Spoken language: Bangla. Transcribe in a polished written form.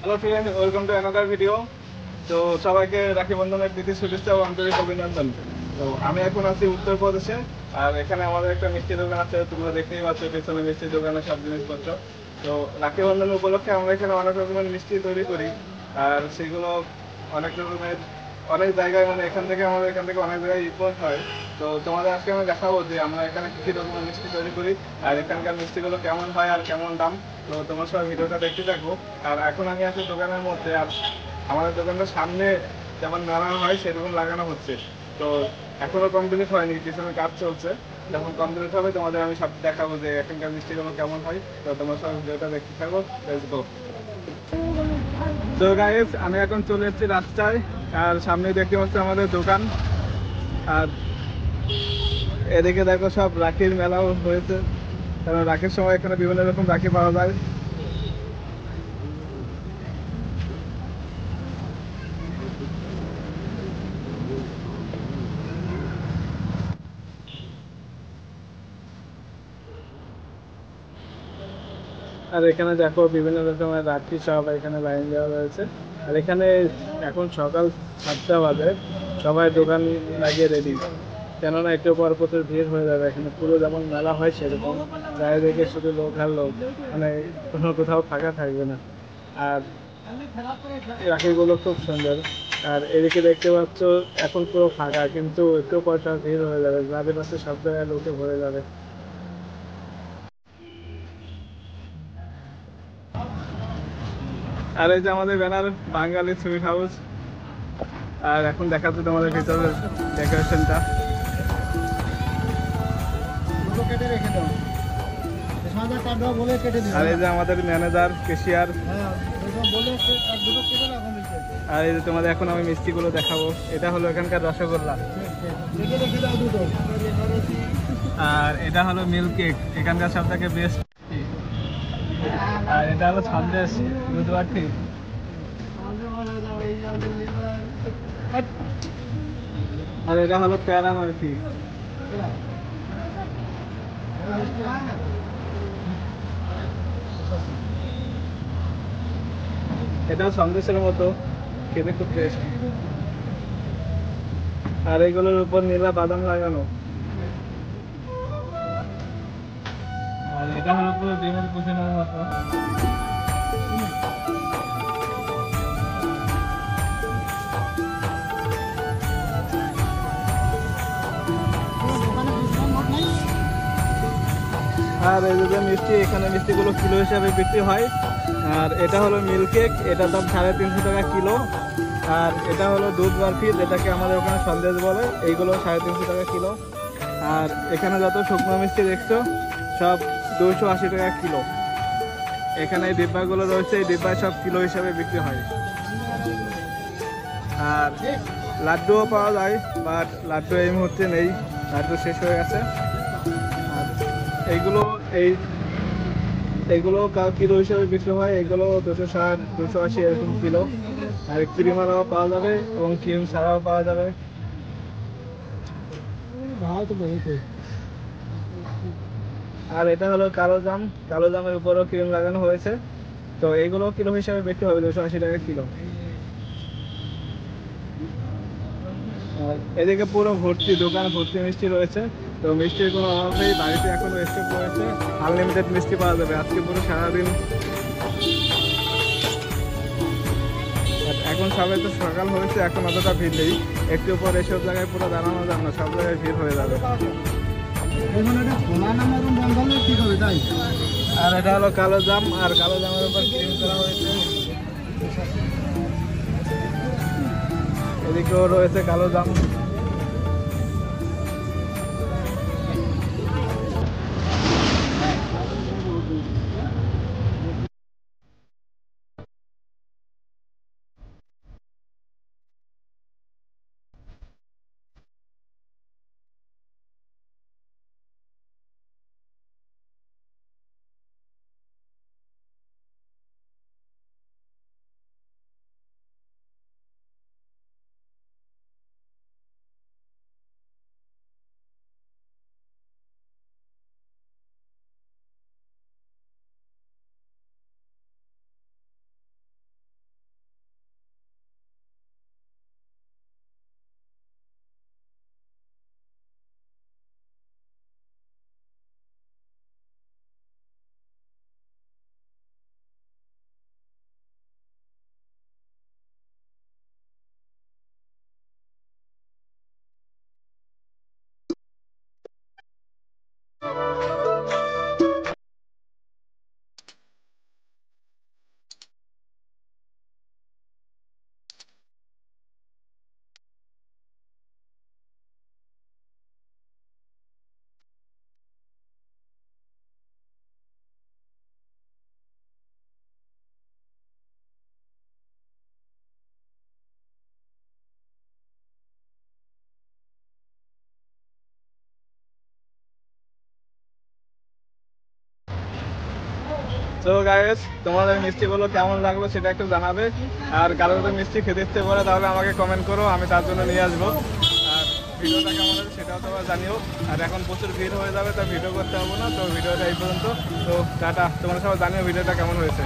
Hello friend, welcome to another video. তো সবাইকে রাখি বন্ধনের প্রীতি শুভেচ্ছা ও আন্তরিক অভিনন্দন। তো আমি এখন আছি উত্তরপ্রদেশে। আর এখানে আমাদের একটা মিষ্টি দোকান আছে, তোমরা দেখতেই পাচ্ছ পেছনে মিষ্টির দোকানে সব জিনিসপত্র। তো রাখি বন্ধন উপলক্ষে আমরা এখানে অনেক রকমের মিষ্টি তৈরি করি। আর সেগুলো অনেক রকমের অনেক জায়গায়, মানে এখান থেকে অনেক জায়গায় ইম্পোর্ট হয়। তো তোমাদের আজকে আমি দেখাবো যে আমরা এখানে কি কি রকমের মিষ্টি তৈরি করি আর এখানকার মিষ্টিগুলো কেমন হয় আর কেমন দাম। তো তোমার সবাই ভিডিওটা দেখতে থাকবো। আর এখন আমি আছি দোকানের মধ্যে। আর আমাদের দোকানটার সামনে যেমন নাড়ানো হয় সেরকম লাগানো হচ্ছে। তো এখনো কমপ্লিট হয়নি, পিছনে কাজ চলছে। যখন কমপ্লিট হবে তোমাদের আমি সব দেখাবো যে এখানকার মিষ্টিগুলো কেমন হয়। তো তোমার সবাই ভিডিওটা দেখতে থাকো। Let's go. তো গাইস, আমি এখন চলে এসেছি রাস্তায়। আর সামনে দেখতে পাচ্ছি আমাদের দোকান। আর এদিকে দেখো সব রাখির মেলাও হয়েছে, কারণ রাখির সময় এখানে বিভিন্ন রকম রাখি পাওয়া যায়। আর এখানে দেখো বিভিন্ন রকমের রাখি সব এখানে লাইন দেওয়া রয়েছে। আর এখানে এখন সকাল 7টা বাজে, সবাই দোকান লাগিয়ে রেডি, কেননা একটু পর প্রচুর ভিড় হয়ে যাবে। এখানে পুরো যেমন মেলা হয় সেরকম গায়ে দেখে শুধু লোক আর লোক, মানে কোনো কোথাও ফাঁকা থাকবে না। আর রাখিগুলো খুব সুন্দর। আর এদিকে দেখতে পাচ্ছ এখন পুরো ফাঁকা, কিন্তু একটু পর সব ভিড় হয়ে যাবে, যাদের পাশে সব জায়গায় লোকে ভরে যাবে। আর এই যে আমাদের ব্যানার, বাঙালি সুইট হাউস। আর এখন দেখাচ্ছি তোমাদের ভিতরের ডেকোরেশনটা। আর এই যে আমাদের ম্যানেজার, কেশিয়ার। আর এই যে তোমাদের এখন আমি মিষ্টিগুলো দেখাবো। এটা হলো এখানকার রসগোল্লা। আর এটা হলো মিল্ক কেক, এখানকার সব থেকে বেস্ট। আর এটা হলো সন্দেশ, দুধ বাটি। আর এটা হলো প্যারা বরফি। এটাও সন্দেশের মতো, খেতে খুব টেস্ট। আর এগুলোর উপর নীলা বাদাম লাগানো। আর এটা হলো পুরো ডিমের কুচিনের মতো। আর এই যে মিষ্টি, এখানে মিষ্টিগুলো কিলো হিসাবে বিক্রি হয়। আর এটা হলো মিল্ক কেক, এটার দাম 350 টাকা কিলো। আর এটা হলো দুধ বরফি, যেটাকে আমাদের ওখানে সন্দেশ বলে, এইগুলো 350 টাকা কিলো। আর এখানে যত শুকনো মিষ্টি দেখছো সব 280 টাকা কিলো। এখানে এই ডিব্বাগুলো রয়েছে, এই ডিব্বায় সব কিলো হিসাবে বিক্রি হয়। আর লাড্ডুও পাওয়া যায়, বাট লাড্ডু এই মুহূর্তে নেই, লাড্ডু শেষ হয়ে গেছে। আর এইগুলো এই এগুলো কিলো হিসেবে বিক্রি হয়, এগুলো 260 280 এরকম কিলো। আর ক্রিমালাও পাওয়া যাবে এবং ক্রিম ছাড়াও পাওয়া যাবে। আর এটা হলো কালো জাম, কালো জামের উপরও ক্রিম লাগানো হয়েছে। তো এগুলো কিলো হিসাবে বিক্রি হবে 280 টাকা কিলো। আর এদিকে পুরো ভর্তি, দোকান ভর্তি মিষ্টি রয়েছে। তো মিষ্টির কোনো অভাব নেই, বাড়িতে এখনো স্টক রয়েছে, আনলিমিটেড মিষ্টি পাওয়া যাবে আজকে পুরো সারাদিন। এখন সবাই তো সকাল হয়েছে, এখন অতটা ভিড় নেই। একটু পর এসব জায়গায় পুরো দাঁড়ানো যাবে না, সব জায়গায় ভিড় হয়ে যাবে। আর এটা হলো কালো জাম, আর কালো জামের উপর ক্রিম করা হয়েছে। এদিকেও রয়েছে কালো জাম। তো গাইস, তোমাদের মিষ্টিগুলো কেমন লাগলো সেটা একটু জানাবে। আর কারো যদি মিষ্টি খেতে ইচ্ছে করে তাহলে আমাকে কমেন্ট করো, আমি তার জন্য নিয়ে আসবো। আর ভিডিওটা কেমন হয়েছে সেটাও তোমরা জানিও। আর এখন প্রচুর ভিড় হয়ে যাবে, তো ভিডিও করতে পারবো না। তো ভিডিওটা এই পর্যন্ত। তো টাটা, তোমরা সবাই জানিও ভিডিওটা কেমন হয়েছে।